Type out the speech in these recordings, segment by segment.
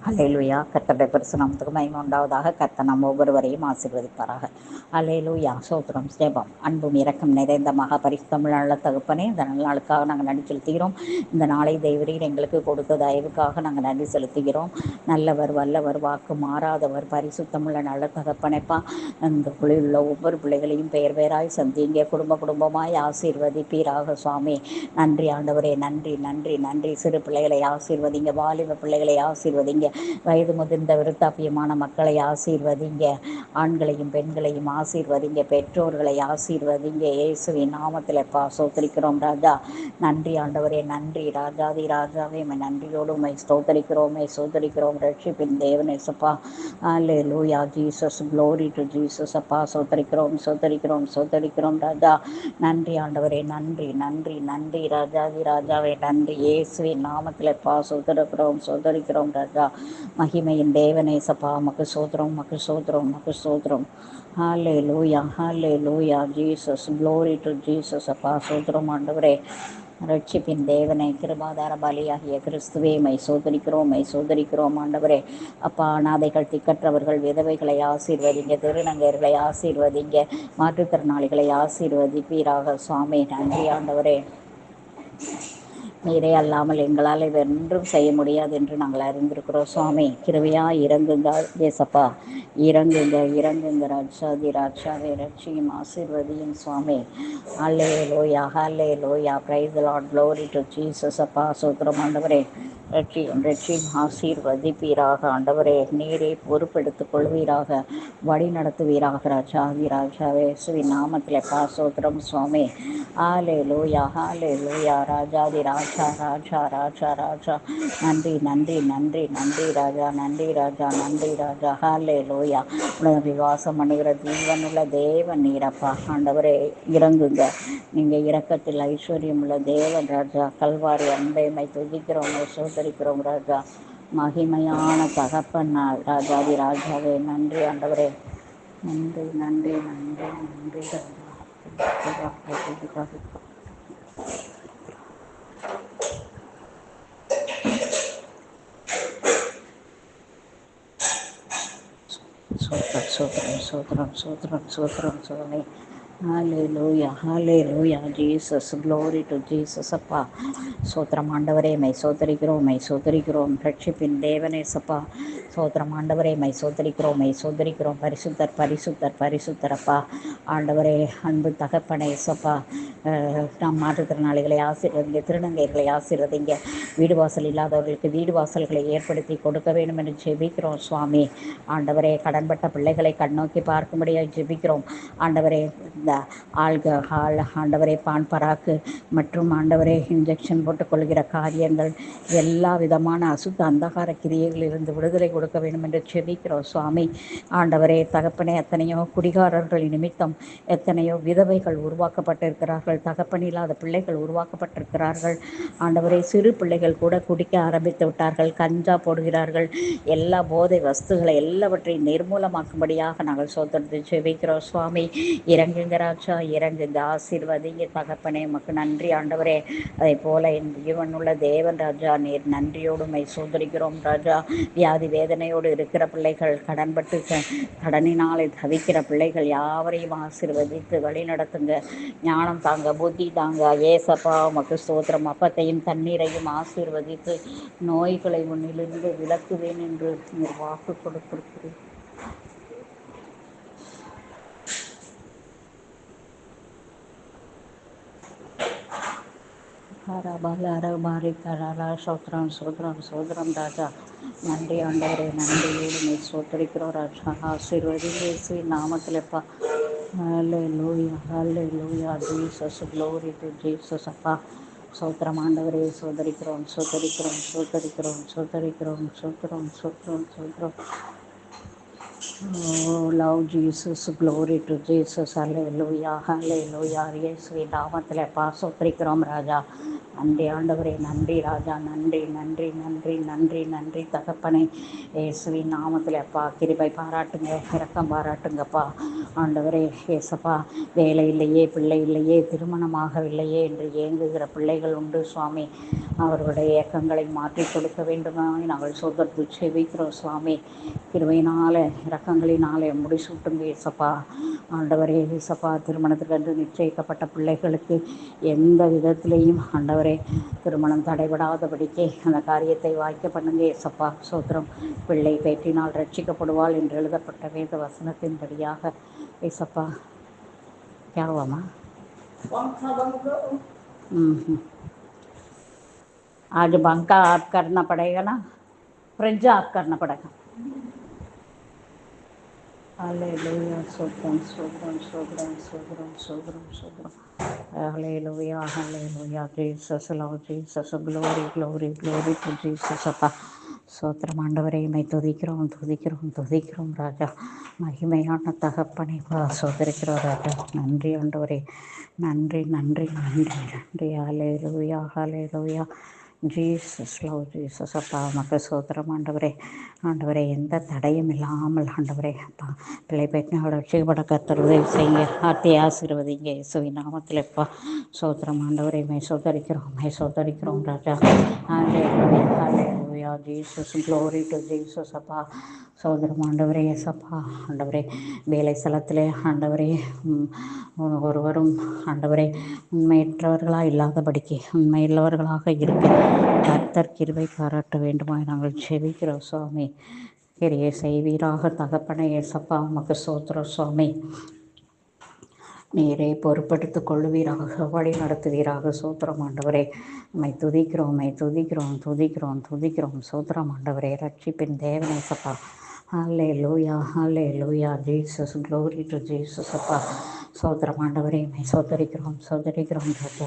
அல்லேலூயா. கர்த்தருடைய பரிசுநாமத்துக்கு மகிமை உண்டாவதாக. கர்த்தர் நம்ம ஒவ்வொருவரையும் ஆசீர்வதிப்பாராக. அல்லேலூயா. சோத்திரம். ஜெபம். அன்பும் இரக்கம் நிறைந்த மகா பரிசுத்தமிழ் நல்ல தகப்பனே, இந்த நல்ல நாளுக்காக நாங்கள் நன்றி செலுத்துகிறோம். இந்த நாளை தேவரீர் எங்களுக்கு கொடுத்த தயவுக்காக நாங்கள் நன்றி செலுத்துகிறோம். நல்லவர், வல்லவர், வாக்கு மாறாதவர், பரிசுத்தமுள்ள நல்ல தகப்பனேப்பா. இந்த குழுவில் உள்ள ஒவ்வொரு பிள்ளைகளையும் பெயர் பெயராய் சந்திங்க, குடும்ப குடும்பமாய் ஆசீர்வதிப்பீராக சுவாமி. நன்றி ஆண்டவரே. நன்றி நன்றி நன்றி. சிறு பிள்ளைகளை ஆசீர்வதிங்க, வாலிப பிள்ளைகளை ஆசீர்வதிங்க, வயது முதிர்ந்த விருத்தாப்பியமான மக்களை ஆசீர்வதிங்க, ஆண்களையும் பெண்களையும் ஆசீர்வதிங்க, பெற்றோர்களை ஆசீர்வதிங்க. இயேசுவின் நாமத்தில் ஸ்தோத்திரிக்கிறோம் ராஜா. நன்றி ஆண்டவரே. நன்றி ராஜாதி ராஜாவே. நன்றியோடு உம்மை ஸ்தோத்திரிக்கிறோம், ஸ்தோத்திரிக்கிறோம். ரட்சிப்பின் தேவனே சப்பா. அல்லேலூயா. ஜீசஸ். க்ளோரி டு ஜீசஸ் அப்பா. ஸ்தோத்திரிக்கிறோம் ஸ்தோத்திரிக்கிறோம் ஸ்தோத்திரிக்கிறோம் ராஜா. நன்றி ஆண்டவரே. நன்றி நன்றி நன்றி ராஜாதி ராஜாவே. நன்றி இயேசுவின் நாமத்தில் ஸ்தோத்திரிக்கிறோம் ஸ்தோத்திரிக்கிறோம் ராஜா. மகிமையின் தேவனே சப்பா. உமக்கு ஸ்தோத்திரம், உமக்கு ஸ்தோத்திரம், உமக்கு ஸ்தோத்திரம். ஹல்லேலூயா ஹல்லேலூயா. ஜீசஸ். க்ளோரி டு ஜீசஸ் அப்பா. ஸ்தோத்திரம் ஆண்டவரே. ரட்சிப்பின் தேவனை, கிருபாதார பலியாகிய கிறிஸ்துவே, மை சோதரிக்கிறோம், மை சோதரிக்கிறோம் ஆண்டவரே. அப்பா, அநாதைகள், திக்கற்றவர்கள், விதவைகளை ஆசீர்வதிங்க, திருநங்கையர்களை ஆசீர்வதிங்க, மாற்றுத்திறனாளிகளை ஆசீர்வதிப்பீராக சுவாமி. நன்றி ஆண்டவரே. நீரே அல்லாமல் எங்களால் வென்றும் செய்ய முடியாது என்று நாங்கள் அறிந்திருக்கிறோம் சுவாமி. கிருபையா இறங்குங்க ஏசப்பா. இறங்குங்க இறங்குங்க ராஜாதி ராஜாவே. ரட்சியும் ஆசீர்வதியும் சுவாமி. ஹல்லேலூயா ஹல்லேலூயா. Praise the Lord. Glory to Jesus அப்பா. சோத்திரம் ஆண்டவரே. ரட்சியும் ஆசீர்வதிப்பீராக ஆண்டவரே. நீரே பொறுப்பெடுத்துக் கொள்வீராக, வழி நடத்துவீராக ராஜாதி ராஜாவே. சுவின் நாமத்தில் சோத்திரம் சுவாமி. ஹல்லேலூயா ஹல்லேலூயா. ராஜாதி ராஜா ராஜா ராஜா ராஜா. நன்றி நன்றி நன்றி நன்றி ராஜா. நன்றி ராஜா. நன்றி ராஜா. ஹல்லேலூயா. உலகத்தில் வாசம் பண்ணுகிற ஜீவனுள்ள தேவன் நீரப்பா. ஆண்டவரே இறங்குங்க. நீங்கள் இரக்கத்தில் ஐஸ்வர்யம் உள்ள தேவன் ராஜா. கல்வாரி அன்பைமை துதிக்கிறோம், சோதரிக்கிறோம் ராஜா. மகிமையான தகப்பன் ராஜாதி ராஜாவே. நன்றி ஆண்டவரே. நன்றி நன்றி நன்றி நன்றி ராஜா. சோத்திரம் சோத்திரம் சோத்திரம் சோத்திரம் சுவாமி. ஹல்லேலூயா ஹல்லேலூயா. ஜீசஸ். க்ளோரி டு ஜீசஸ் அப்பா. சோத்திரம் ஆண்டவரே. மை சோதரிக்கிறோம், மை சோதரிக்கிறோம். ரட்சிப்பின் தேவனே சப்பா. சோத்திரம் ஆண்டவரே. மை சோதரிக்கிறோம், மை சோதரிக்கிறோம். பரிசுத்தர் பரிசுத்தர் பரிசுத்தர் அப்பா. ஆண்டவரே, அன்பு தகப்பனே சப்பா. நாம் மாற்றுத்திறனாளிகளை ஆசீர்வதிங்க, திருநங்கைகளை ஆசீர்வதிங்க, வீடு வாசல் இல்லாதவர்களுக்கு வீடு வாசல்களை ஏற்படுத்தி கொடுக்க வேண்டும் என்று ஜெபிக்கிறோம் சுவாமி. ஆண்டவரே, கடன்பட்ட பிள்ளைகளை கண்ணோக்கி பார்க்கும்படியாக ஜெபிக்கிறோம் ஆண்டவரே. இந்த ஆண்டவரே, பான் பராக்கு மற்றும் ஆண்டவரே இன்ஜெக்ஷன் போட்டுக்கொள்கிற காரியங்கள், எல்லா விதமான அசுத்த அந்தகார கிரியைகளிலிருந்து விடுதலை கொடுக்க வேண்டும் என்று ஜெபிக்கிறோம் சுவாமி. ஆண்டவரே தகப்பனே, எத்தனையோ குடிகாரர்கள் நிமித்தம் எத்தனையோ விதவைகள் உருவாக்கப்பட்டிருக்கிறார்கள், தகப்பன் இல்லாத பிள்ளைகள் உருவாக்கப்பட்டிருக்கிறார்கள். ஆண்டவரே, சிறு பிள்ளைகள் கூட குடிக்க ஆரம்பித்து விட்டார்கள், கஞ்சா போடுகிறார்கள். எல்லா போதை வஸ்துகளை எல்லாவற்றையும் நிர்மூலமாக்கும்படியாக நாங்கள் சோதனை ஜெபிக்கிறோம் சுவாமி. இறங்குங்க ராஜா, இறங்குங்க, ஆசீர்வதிங்க தகப்பனே. உமக்கு நன்றி ஆண்டவரே. அதே போல என் ஜீவனுள்ள தேவன் ராஜா, நீர் நன்றியோடுமை சோதரிக்கிறோம் ராஜா. வியாதி வேதனையோடு இருக்கிற பிள்ளைகள், கடனினாலே தவிக்கிற பிள்ளைகள் யாவரையும் ஆசீர்வதித்து வழி நடத்துங்க. ஞானம் தாங்க, புத்தி தாங்க ஏசப்பா. உமக்கு ஸ்தோத்திரம். அப்பத்தையும் தண்ணீரையும் ஆசீர்வதித்து நோய்களை உன்னிலிருந்து விலக்குவேன் என்று நீர் வாக்கு கொடுத்திருக்கிறீர். சோத்திரம் சோத்திரம் சோத்திரம் ராஜா. நன்றி ஆண்டவரே. நன்றியோடு சோத்தரிக்கிறோம் ராஜா. ஆசீர்வதிங்க நாமத்திலப்பா. ஹல்லேலூயா ஹல்லேலூயா. ஜீசஸ். க்ளோரி டு ஜீசஸ் அப்பா. சோத்திரம் ஆண்டவரே. சோதரிக்கிறோம் சோதரிக்கிறோம் சோதரிக்கிறோம் சோதரிக்கிறோம் சோத்திரம் சோத்திரம் சோத்திரம். Oh, love Jesus, glory to Jesus, hallelujah, hallelujah. இயேசுவின் நாமத்தில் சோத்திரிக்கிறோம் ராஜா. நன்றி ஆண்டவரே, நன்றி ராஜா, நன்றி நன்றி நன்றி நன்றி நன்றி தகப்பனே. இயேசுவின் நாமத்தில் அப்பா கிருபை பாராட்டுங்க, இரக்கம் பாராட்டுங்கப்பா ஆண்டவரே. ஏசப்பா, வேலை இல்லையே, பிள்ளை இல்லையே, திருமணமாகவில்லையே என்று ஏங்குகிற பிள்ளைகள் உண்டு சுவாமி. அவர்களுடைய இயக்கங்களை மாற்றி கொடுக்க வேண்டுமா நாங்கள் சொந்தத்து செபிக்கிறோம் சுவாமி. கிருபையினால இரக்கங்களினாலே முடிசூட்டுங்க ஏசப்பா. ஆண்டவரே ஏசப்பா, திருமணத்துக்கு நிச்சயிக்கப்பட்ட பிள்ளைகளுக்கு எந்த விதத்திலையும் ஆண்டவரே திருமணம் தடைபடாதபடிக்கு அந்த காரியத்தை வாய்க்க பண்ணுங்க ஏசப்பா. சோத்திரம். பிள்ளை பேற்றினால் ரட்சிக்கப்படுவாள் என்று எழுதப்பட்ட வேத வசனத்தின்படியாக ஏசப்பா. யாவாமா आज बंका आप करना पड़ेगा ना, फ्रिज ऑफ करना पड़ेगा। हालेलुया, सोत्रम सोत्रम सोत्रम सोत्रम सोत्रम सोत्रम। हालेलुया हालेलुया, Jesus love Jesus, glory glory glory to Jesus அப்பா. சோத்திரம் ஆண்டவரே, மை துதிக்கிறோம் துதிக்கிறோம் துதிக்கிறோம் ராஜா. மகிமையான தகப்பனை சோதரிக்கிறோம் ராஜா. நன்றி ஆண்டவரே, நன்றி நன்றி நன்றி நன்றி. ஹalleluya ஹalleluya, ஜீசஸ் லவ் ஜீசஸ் அப்பா. உமக்கு சோத்திரம் ஆண்டவரே. ஆண்டவரே, எந்த தடையும் இல்லாமல் ஆண்டவரே அப்பா பிள்ளை பெற்றால் ரட்சிக்கப்பட கர்த்தர் உதவி செய்யுங்க, ஆர்த்தி ஆசீர்வதிங்க இயேசுவின் நாமத்தில் அப்பா. சோத்திரம் ஆண்டவரே, மை சோதரிக்கிறோம் ராஜா. ஹalleluya ஹalleluya, ஜீசஸ் க்ளோரி டு ஜீசஸ் அப்பா. சோதரம் ஆண்டவரே ஏசப்பா. ஆண்டவரே, வேலை ஸ்தலத்திலே ஆண்டவரே ஒருவரும் ஆண்டவரே உண்மையற்றவர்களாக இல்லாதபடிக்கு உண்மையுள்ளவர்களாக இருக்க கர்த்தர் கிருபை பாராட்ட வேண்டுமாய் நாங்கள் செபிக்கிறோம் சுவாமி. கிரியை செய்வீராக தகப்பனே ஏசப்பா. உமக்கு சோத்திரம் சுவாமி. நீரே பொறுப்படுத்திக் கொள்ளுவீராக, வழி நடத்துவீராக. சோத்திரம் ஆண்டவரே, மை துதிக்கிறோம் மை துதிக்கிறோம் துதிக்கிறோம் துதிக்கிறோம். சோத்திரம் ஆண்டவரே, ரட்சிப்பின் தேவனேசப்பா. ஹalleluya ஹalleluya, ஜீசஸ் க்ளோரி டு ஜீசஸ் அப்பா. சோத்திரம் ஆண்டவரே, மை சோதரிக்கிறோம் ராஜா.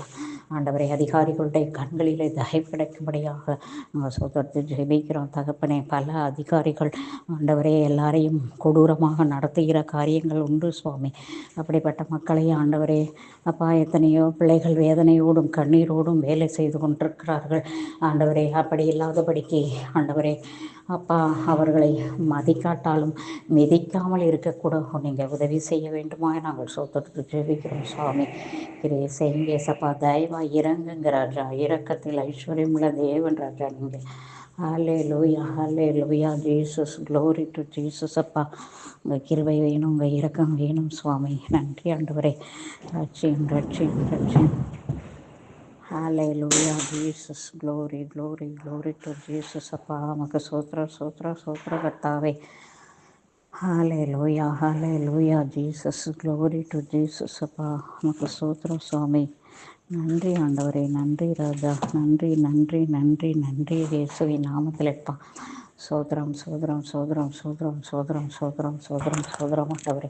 ஆண்டவரே, அதிகாரிகளுடைய கண்களிலே தயவு கிடைக்கும்படியாக நாங்கள் சோதரத்தை ஜெபிக்கிறோம் தகப்பனே. பல அதிகாரிகள் ஆண்டவரே எல்லாரையும் கொடூரமாக நடத்துகிற காரியங்கள் உண்டு சுவாமி. அப்படிப்பட்ட மக்களை ஆண்டவரே அப்பா, எத்தனையோ பிள்ளைகள் வேதனையோடும் கண்ணீரோடும் வேலை செய்து கொண்டிருக்கிறார்கள் ஆண்டவரே. அப்படி இல்லாதபடிக்கு ஆண்டவரே அப்பா, அவர்களை மதிக்காட்டாலும் மிதிக்காமல் இருக்கக்கூட நீங்கள் உதவி செய்ய வேண்டுமா நாங்கள் சோதரத்தை ஜெபிக்கிறோம் சுவாமி. கிரியை செய்யுங்க ஏசப்பா. தயவாக இறங்குங்க ராஜா. இரக்கத்தில் ஐஸ்வர்யம் உள்ள தேவன் ராஜா நீங்கள். ஹalleluya ஹalleluya, ஜீசஸ் க்ளோரி டு ஜீசஸ் அப்பா. உங்கள் கிருபை வேணும், உங்கள் இரக்கம் வேணும் சுவாமி. நன்றி ஆண்டவரே. ரட்சியும் ரட்சியும் ரட்சியும். ஹalleluya, Jesus glory glory glory to Jesus அப்பா. நமக்கு சோத்திர கர்த்தாவே. ஹalleluya ஹalleluya, ஜீசஸ் க்ளோரி டு ஜீசஸ் அப்பா. நமக்கு சோத்திரம் சுவாமி. நன்றி ஆண்டவரே, நன்றி ராஜா, நன்றி நன்றி நன்றி நன்றி இயேசுவின் நாமத்தில் அப்பா. சோத்திரம் சோத்திரம் சோத்திரம் சோத்திரம் சோத்திரம் சோத்திரம் சோத்திரம் சோத்திரம் ஆண்டவரே.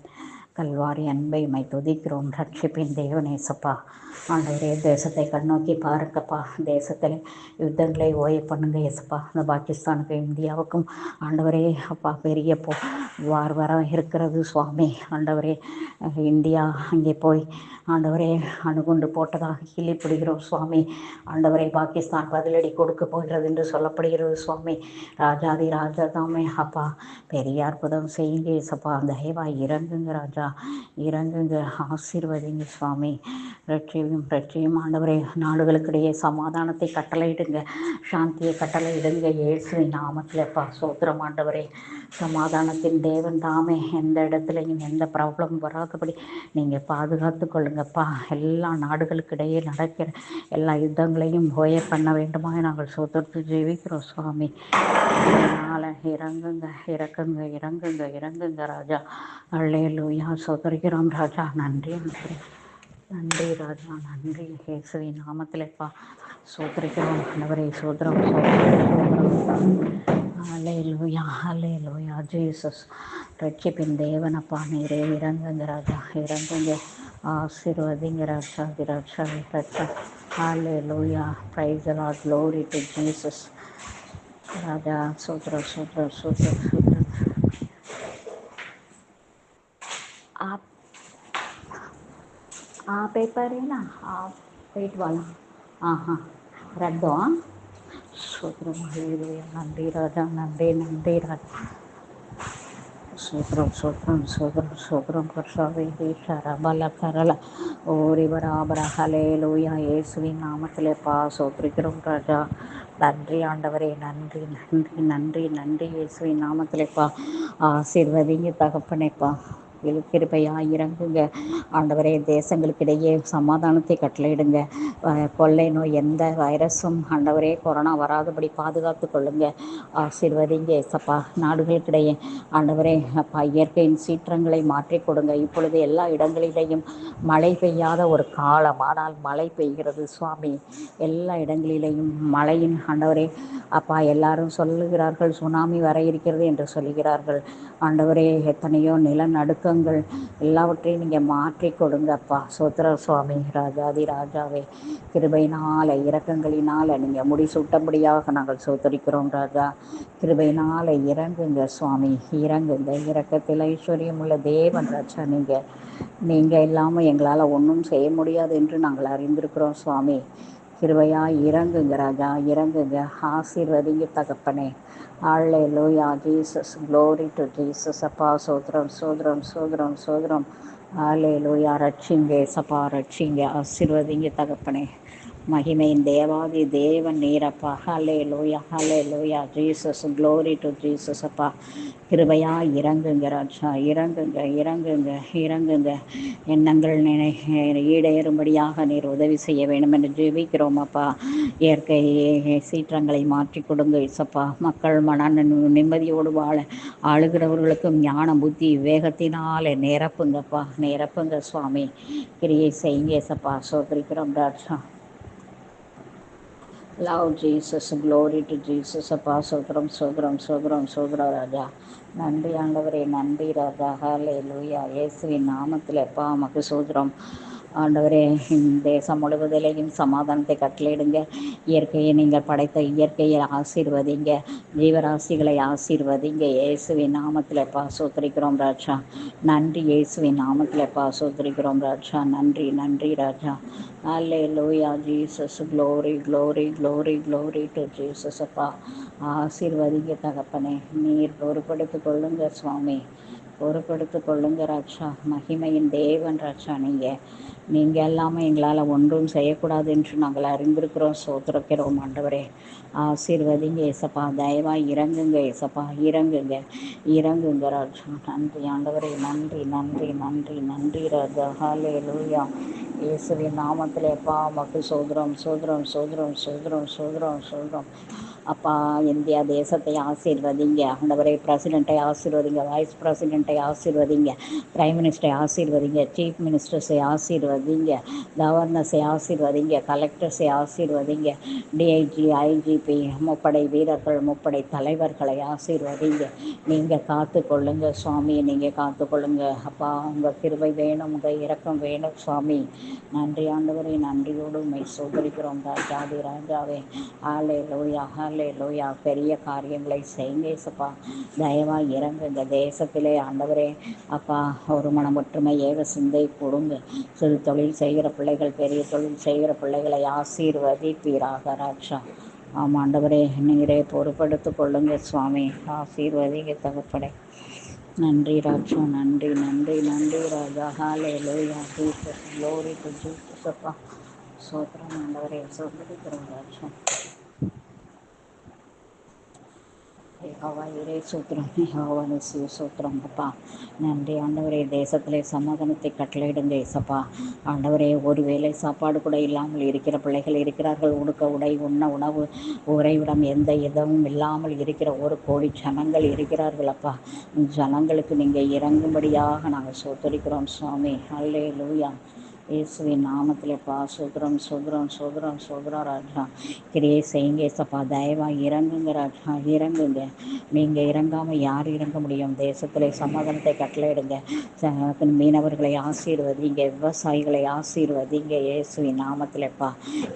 கல்வாரி அன்பை மை துதிக்கிறோம். ரட்சிப்பின் தேவனேசப்பா. ஆண்டவரே, தேசத்தை கண்ணோக்கி பாருங்கப்பா. தேசத்தில் யுத்தங்களை ஓய பண்ணுங்க ஏசப்பா. இந்த பாகிஸ்தானுக்கும் இந்தியாவுக்கும் ஆண்டவரே அப்பா பெரிய வர இருக்கிறது சுவாமி. ஆண்டவரே, இந்தியா அங்கே போய் ஆண்டவரே அணுகுண்டு போட்டதாக கிள்ளிப்பிடுகிறோம் சுவாமி. ஆண்டவரே, பாகிஸ்தான் பதிலடி கொடுக்க போகிறது என்று சொல்லப்படுகிறது சுவாமி. ராஜாதி ராஜா தாமே அப்பா பெரிய அற்புதம் செய்யுங்க ஏசப்பா. தயவாய் இறங்குங்க ராஜா, இறங்குங்க, ஆசீர்வதிங்க சுவாமி. ரட்சியும் ஆண்டவரே. நாடுகளுக்கிடையே சமாதானத்தை கட்டளையிடுங்க, சாந்தியை கட்டளையிடுங்க இயேசுவின் நாமத்தில் அப்பா. சோத்திரம் ஆண்டவரே. சமாதானத்தின் தேவன் தாமே. எந்த இடத்துலையும் எந்த ப்ராப்ளம் வராதபடி நீங்கள் பாதுகாத்து கொள்ளுங்கப்பா. எல்லா நாடுகளுக்கிடையே நடக்கிற எல்லா யுத்தங்களையும் ஓய பண்ண வேண்டுமா நாங்கள் சோத்திரத்து ஜெபிக்கிறோம் சுவாமி. அதனால் இறங்குங்க இறங்குங்க ராஜா. அல்லேலூயா, சோதரிக்கிறோம் ராஜா. நன்றி நன்றி ராஜா, நன்றி இயேசுவின் நாமத்திலேப்பா. சோதரிக்கிறோம் ஆண்டவரே. சோதரம் அல்லேலூயா ஜீசஸ். ரட்சிப்பின் தேவனப்பா நீரே. இறங்குங்க ராஜா, இறங்குங்க, ஆசீர்வதிங்க ராஜா. ராஜா அல்லேலூயா. Praise the Lord, glory to Jesus राजा। सूत्र सूत्र सूत्र सूत्र। आप पेपर है ना, आप पेट वाला। हाँ हाँ ரெண்டும் சூத்திரம் ஹalleluya. நன்றி ராஜா, நன்றி நன்றி ராஜா. சூத்திரம் சூத்திரம் சூத்திரம் சூத்திரம் கர்ஷாவே ஈஷாரா பல கரல ஓரி பராபர ஹalleluya. இயேசுவின் நாமத்திலேப்பா சோத்திரிக்கிறோம் ராஜா. நன்றி ஆண்டவரே, நன்றி நன்றி நன்றி நன்றி. இயேசுவின் நாமத்திலேப்பா ஆசீர்வதிங்க தகப்பனேப்பா. கிருபையா இறங்குங்க ஆண்டவரே. தேசங்களுக்கிடையே சமாதானத்தை கட்டளையிடுங்க. கொள்ளை நோய் எந்த வைரஸும் ஆண்டவரே கொரோனா வராதபடி பாதுகாத்து கொள்ளுங்க. ஆசீர்வதிங்க ஏசப்பா. நாடுகளுக்கிடையே ஆண்டவரே அப்பா இயற்கையின் சீற்றங்களை மாற்றி கொடுங்க. இப்பொழுது எல்லா இடங்களிலேயும் மழை பெய்யாத ஒரு காலம், ஆனால் மழை பெய்கிறது சுவாமி. எல்லா இடங்களிலேயும் மழையின் ஆண்டவரே அப்பா எல்லாரும் சொல்லுகிறார்கள் சுனாமி வர இருக்கிறது என்று சொல்லுகிறார்கள். ஆண்டவரே எத்தனையோ நிலநடுக்கங்கள் எல்லாவற்றையும் நீங்கள் மாற்றி கொடுங்கப்பா. சோத்திர சுவாமி. ராஜாதி ராஜாவே, கிருபையினால் இரக்கங்களினால் நீங்கள் முடிசூட்டபடியாக நாங்கள் சோத்தரிக்கிறோம் ராஜா. கிருபையினால் இறங்குங்க சுவாமி, இறங்குங்க. இரக்கத்தில் ஐஸ்வர்யம் உள்ள தேவன் ராஜா. நீங்கள் இல்லாமல் எங்களால் ஒன்றும் செய்ய முடியாது என்று நாங்கள் அறிந்திருக்கிறோம் சுவாமி. கிருபையாக இறங்குங்க ராஜா, இறங்குங்க. ஆசீர்வதிங்க தகப்பனே. ஹalleluya ஜீசஸ். க்ளோரி டு ஜீசஸ் அப்பா. சோத்ரம் சோத்ரம் சோத்ரம் சோத்ரம். ஹalleluya. ரட்சிங்க சப்பா, ரட்சிங்க. ஆசீர்வதிங்க தகப்பனே. மகிமையின் தேவாதி தேவன் நீரப்பா. ஹalleluya ஹalleluya ஜீசஸ். க்ளோரி டு ஜீசஸ் அப்பா. கிருபையா இறங்குங்க ராஜா, இறங்குங்க இறங்குங்க இறங்குங்க. எண்ணங்கள் ஈடேறும்படியாக நீர் உதவி செய்ய வேண்டும் என்று ஜெபிக்கிறோம் அப்பா. இயற்கை சீற்றங்களை மாற்றி கொடுங்க இசப்பா. மக்கள் மன நிம்மதியோடு வாழ ஆளுகிறவர்களுக்கும் ஞான புத்தி விவேகத்தினாலே நிரப்புங்கப்பா, நிரப்புங்க சுவாமி. கிரியை செய்யுங்க இசப்பா. சோதரிக்கிறோம் ராஜா. Love Jesus. Glory to Jesus அப்பா. சோத்ரம் சோத்ரம் சோத்ரம் சோத்ரா ராஜா. நன்றி ஆண்டவரே, நன்றி ராஜா. ஹalleluya. இயேசுவின் நாமத்தில் அப்பா உமக்கு சோத்ரம் ஆண்டவரே. தேசம் முழுவதிலேயும் சமாதானத்தை கட்டளையிடுங்க. இயற்கையை நீங்கள் படைத்த இயற்கையை ஆசீர்வதிங்க. ஜீவராசிகளை ஆசீர்வதிங்க. இயேசுவின் நாமத்தில் சோத்திரிக்கிறோம் ராஜா. நன்றி இயேசுவின் நாமத்தில் சோத்திரிக்கிறோம் ராஜா. நன்றி நன்றி ராஜா. ஹalleluya Jesus. Glory glory glory glory to Jesus அப்பா. ஆசீர்வதிங்க தகப்பனே. நீர் பொறுப்படுத்தி கொள்ளுங்க சுவாமி, பொறுப்படுத்தி கொள்ளுங்க ராஜா. மகிமையின் தேவன் ராஜா. நீங்கள் எல்லாமே எங்களால் ஒன்றும் செய்யக்கூடாது என்று நாங்கள் அறிந்திருக்கிறோம். சோத்திருக்கிறோம் ஆண்டவரே. ஆசீர்வதிங்க ஏசப்பா. தயவாய் இறங்குங்க ஏசப்பா, இறங்குங்க இறங்குங்க ராஜா. நன்றி ஆண்டவரே, நன்றி நன்றி நன்றி நன்றி ராஜா. ஹalleluya. இயேசுவின் நாமத்திலே அப்பா உமக்கு சோத்ரம் சோத்ரம் சோத்ரம் சோத்ரம் சோத்ரம் சோத்ரம் அப்பா. இந்தியா தேசத்தை ஆசீர்வதிங்க ஆண்டவரே. பிரசிடெண்ட்டை ஆசீர்வதிங்க, வைஸ் பிரசிடெண்ட்டை ஆசீர்வதிங்க, பிரைம் மினிஸ்டரை ஆசீர்வதிங்க, சீஃப் மினிஸ்டர்ஸை ஆசீர்வதிங்க, கவர்னர்ஸை ஆசீர்வதிங்க, கலெக்டர்ஸை ஆசீர்வதிங்க, டிஐஜி ஐஜிபி முப்படை வீரர்கள் முப்படை தலைவர்களை ஆசீர்வதிங்க. நீங்கள் காத்து கொள்ளுங்க சுவாமி, நீங்கள் காத்து கொள்ளுங்க அப்பா. உங்கள் கிருபை வேணும், உங்கள் இரக்கம் வேணும் சுவாமி. நன்றி ஆண்டவரே, நன்றியோடு உண்மை சோதரிக்கிறோம் ராஜாதி ராஜாவே. ஹalleluya ஹalleluya. பெரிய காரியங்களை செய்யுங்க ஏசப்பா. தயவாக இறங்குங்க தேசத்திலே ஆண்டவரே அப்பா. ஒரு மனம் ஒற்றுமை ஏக சிந்தை கொடுங்க. சிறு தொழில் செய்கிற பிள்ளைகள் பெரிய தொழில் செய்கிற பிள்ளைகளை ஆசீர்வதிப்பீராக ராஜா. ஆமாம் ஆண்டவரே, நீரே பொறுப்படுத்தி கொள்ளுங்க சுவாமி. ஆசீர்வதிங்க தகப்படை. நன்றி ராஜா, நன்றி நன்றி நன்றி ராஜா. ஹalleluya ஜீசஸ். க்ளோரி டு ஜீசஸ் அப்பா. சோத்ரம் ஆண்டவரே, சோதரிக்கிறோம் ராஜா. யெகோவா இரே சூத்திரம், யெகோவா நிசி சூத்திரம் அப்பா. நன்றி ஆண்டவரே. தேசத்திலே சமாதானத்தை கட்டளையிடுங்க ஏசப்பா. ஆண்டவரே, ஒரு வேளை சாப்பாடு கூட இல்லாமல் இருக்கிற பிள்ளைகள் இருக்கிறார்கள். உடுக்க உடை, உண்ண உணவு, உறைவிடம் எந்த இதமும் இல்லாமல் இருக்கிற 1 கோடி ஜனங்கள் இருக்கிறார்கள் அப்பா. ஜனங்களுக்கு நீங்கள் இறங்கும்படியாக நாங்கள் சோத்தரிக்கிறோம் சுவாமி. ஹல்லேலூயா. இயேசுவின் நாமத்தில் சோத்ரம் சோத்ரம் சோத்ரம் சோத்ரா ராஜா. கிரியை செய்யுங்க ஏசப்பா. தயவாக இறங்குங்க ராஜா, இறங்குங்க. நீங்கள் இறங்காமல் யார் இறங்க முடியும்? தேசத்தில் சமாதானத்தை கட்டளையிடுங்க. மீனவர்களை ஆசீர்வதிங்க, விவசாயிகளை ஆசீர்வதிங்க இயேசுவின் நாமத்தில்ப்பா.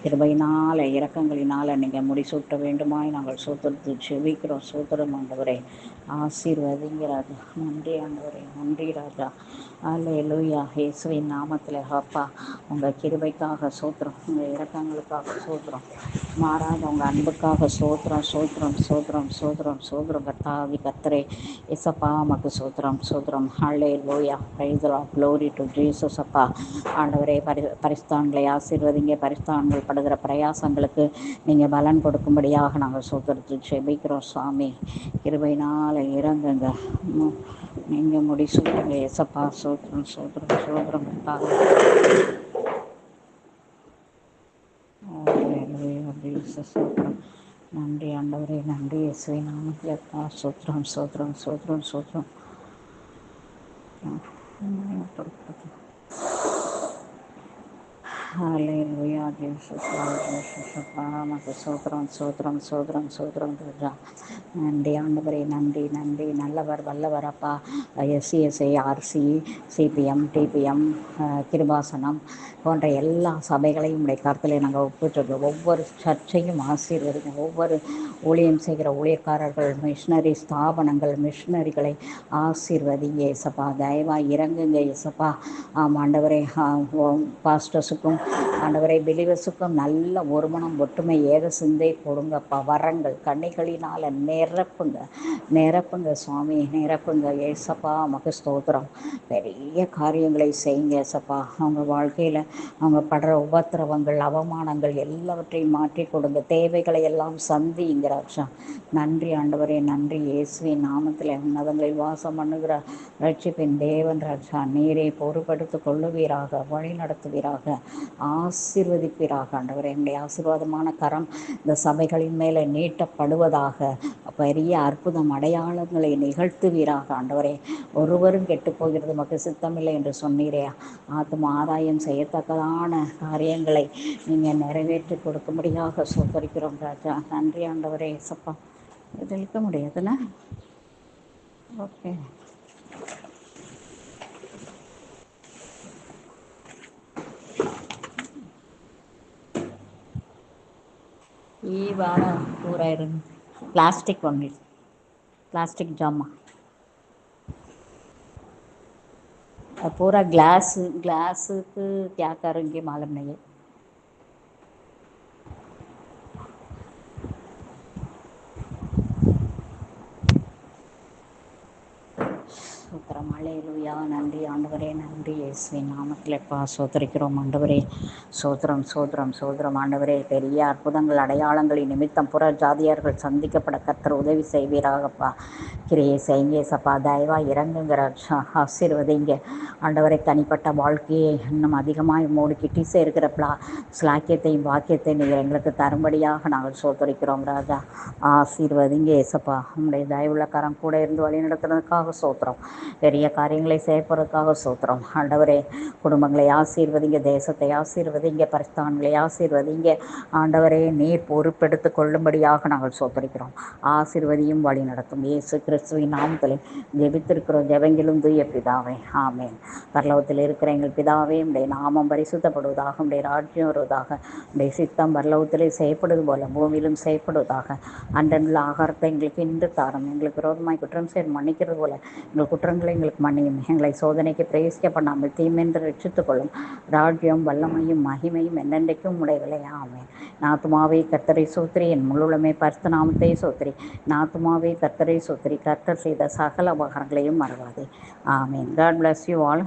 கிருபையினால் இரக்கங்களினால் நீங்கள் முடிசூட்ட வேண்டுமாய் நாங்கள் சோத்திரத்து செபிக்கிறோம். சோத்திரம் ஆண்டவரே, ஆசீர்வதிங்க ராஜா. நன்றி ஆண்டவரே, நன்றி ராஜா. ஹல்லேலூயா. இயேசுவின் நாமத்தில் அப்பா ஏசப்பா. உங்கள் கிருபைக்காக சோத்திரம், உங்கள் இரக்கங்களுக்காக சோத்திரம், மாறாத உங்கள் அன்புக்காக சோத்திரம் சோத்திரம் சோத்திரம் சோத்திரம் சோத்திரம். கர்த்தாவி கர்த்தரே ஏசப்பா உமக்கு சோத்திரம் சோத்திரம். ஹல்லேலூயா, praise the Lord, glory to Jesus. அப்பா ஆண்டவரே, பரிசுத்தவான்களை ஆசீர்வதிங்க. பரிசுத்தவான்கள் படுகிற பிரயாசங்களுக்கு நீங்கள் பலன் கொடுக்கும்படியாக நாங்கள் சோத்திரத்தில் செபிக்கிறோம் சுவாமி. கிருபையினால் இறங்குங்க, நீங்கள் முடிசூட்டுங்க ஏசப்பா. சோத்திரம் சோத்திரம் சோத்திரம். சோத்திரம். நன்றி ஆண்டவரே, நன்றி இயேசுவே நாமத்திலப்பா. சோத்திரம் சோத்திரம் சோத்திரம் சோத்திரம். ஹல்லேலூயா, ஜீசஸ் லார்ட், ஜீசஸ் அப்பா உமக்கு சோத்திரம் சோத்திரம் சோத்திரம் சோத்திரம் ராஜா. நன்றி ஆண்டவரே, நன்றி நன்றி. நல்லவர் வல்லவர் அப்பா. எஸ்சிஎஸ்ஐ, ஆர்சி, சிபிஎம், டிபிஎம், கிருபாசனம் போன்ற எல்லா சபைகளையும் உடைய கருத்தில் நாங்கள் ஒப்புட்டுருக்கோம். ஒவ்வொரு சர்ச்சையும் ஆசீர்வதிங்க. ஒவ்வொரு ஊழியம் செய்கிற ஊழியக்காரர்கள், மிஷினரி ஸ்தாபனங்கள், மிஷினரிகளை ஆசீர்வதிங்க ஏசப்பா. தயவாக இறங்குங்க ஏசப்பா. ஆண்டவரே, பாஸ்டர்ஸுக்கும் ஆண்டவரை பிலிவர்ஸுக்கும் நல்ல ஒருமனம் ஒற்றுமை ஏக சிந்தை கொடுங்கப்பா. வரங்கள் கன்னிகளினால் நிரப்புங்க நிரப்புங்க சுவாமி, நிரப்புங்க ஏசப்பா. உமக்கு ஸ்தோத்திரம். பெரிய காரியங்களை செய்யுங்க ஏசப்பா. அவங்க வாழ்க்கையில் அவங்க படுற உபத்திரவங்கள், அவமானங்கள் எல்லாவற்றையும் மாற்றி கொடுங்க. தேவைகளை எல்லாம் சந்திங்கிறாச்சா. நன்றி ஆண்டவரே, நன்றி இயேசுவின் நாமத்தில். உன்னதங்களில் வாசம் பண்ணுகிற ரட்சிப்பின் தேவன் ராஜா, நீரை பொறுப்படுத்தி கொள்ளுவீராக, வழி நடத்துவீராக, ஆசீர்வதிப்பீராக. ஆண்டவரே, எங்களுடைய ஆசீர்வாதமான கரம் இந்த சபைகளின் மேலே நீட்டப்படுவதாக. பெரிய அற்புதம் அடையாளங்களை நிகழ்த்துவீராக. ஆண்டவரே, ஒருவரும் கெட்டு போகிறது நமக்கு சித்தமில்லை என்று சொன்னீரே. ஆத்தும ஆதாயம் செய்யத்தக்கதான காரியங்களை நீங்கள் நிறைவேற்றி கொடுக்கும்படியாக சோதரிக்கிறோம் ராஜா. நன்றி ஆண்டவரே சப்பா. இது இருக்க முடியாதுண்ணா. ஓகே. ಈ ವಾರ ಪೂರ ಇರೋದು ಪ್ಲಾಸ್ಟಿಕ್ ಒನ್ಲಿ, प्लास्टिक जामा पूरा ग्लास ग्लास क्या करेंगे मालूम नहीं है. சோத்திரம். அல்லேலூயா. நன்றி ஆண்டவரே, நன்றி இயேசுவின் நாமத்திலப்பா. சோதரிக்கிறோம் ஆண்டவரே. சோத்திரம் சோத்திரம் சோத்திரம் ஆண்டவரே. பெரிய அற்புதங்கள் அடையாளங்களின் நிமித்தம் புற ஜாதியார்கள் சந்திக்கப்பட கர்த்தர் உதவி செய்வீராகப்பா. கிரியை செய்யுங்க சப்பா. தயவாக இறங்குங்கிற ஆசீர்வதிங்க ஆண்டவரை. தனிப்பட்ட வாழ்க்கையை இன்னும் அதிகமாக மூடிக்கிட்டி சேர்க்கிற ஸ்லாக்கியத்தையும் வாக்கியத்தையும் நீங்கள் எங்களுக்கு தரும்படியாக நாங்கள் சோதரிக்கிறோம் ராஜா. ஆசீர்வதிங்க ஏசப்பா. உங்களுடைய தயவுள்ள கரம் கூட இருந்து வழி நடத்துறதுக்காக சோத்திரம். பெரிய காரியங்களை செய்யப்படுறதுக்காக சோத்திரம் ஆண்டவரே. குடும்பங்களை ஆசீர்வதிங்க, தேசத்தை ஆசீர்வதிங்க, பரிசுத்தவான்களை ஆசீர்வதிங்க ஆண்டவரே. நீர் பொறுப்பெடுத்து கொள்ளும்படியாக நாங்கள் சோதரிக்கிறோம். ஆசீர்வதியும் வழி நடத்தும் இயேசு கிறிஸ்துவின் நாமத்தில் ஜெபித்திருக்கிறோம். ஜெபங்களும் தூய பிதாவே, ஆமேன். பரலோகத்தில் இருக்கிற எங்கள் பிதாவே, உடைய நாமம் பரிசுத்தப்படுவதாக, உடைய ராஜ்யம் வருவதாக, உடைய சித்தம் பரலோகத்திலே செய்யப்படுவது போல பூமியிலும் செய்யப்படுவதாக. அன்றனுள்ள ஆகாரத்தை எங்களுக்கு இன்று தாரும். எங்களுக்கு விரோதமாய் குற்றம் செய்து மன்னிக்கிறது போல எங்கள் குற்றங்களை எங்களுக்கு மன்னியும். எங்களை சோதனைக்கு பிரவேசிக்க பண்ணாமல் தீமென்று ரட்சித்துக் கொள்ளும். ராஜ்யம் வல்லமையும் மகிமையும் என்னென்றைக்கும் உடையவில்லை. ஆமென். நாத்துமாவே கர்த்தரை சோத்திரி, என் முழுவலுமே பரிசுத்த நாமத்தை சோத்திரி. நாத்துமாவே கர்த்தரை சோத்திரி, கர்த்தர் செய்த சகல உபகாரங்களையும் மறவாதே. ஆமென். God bless you all.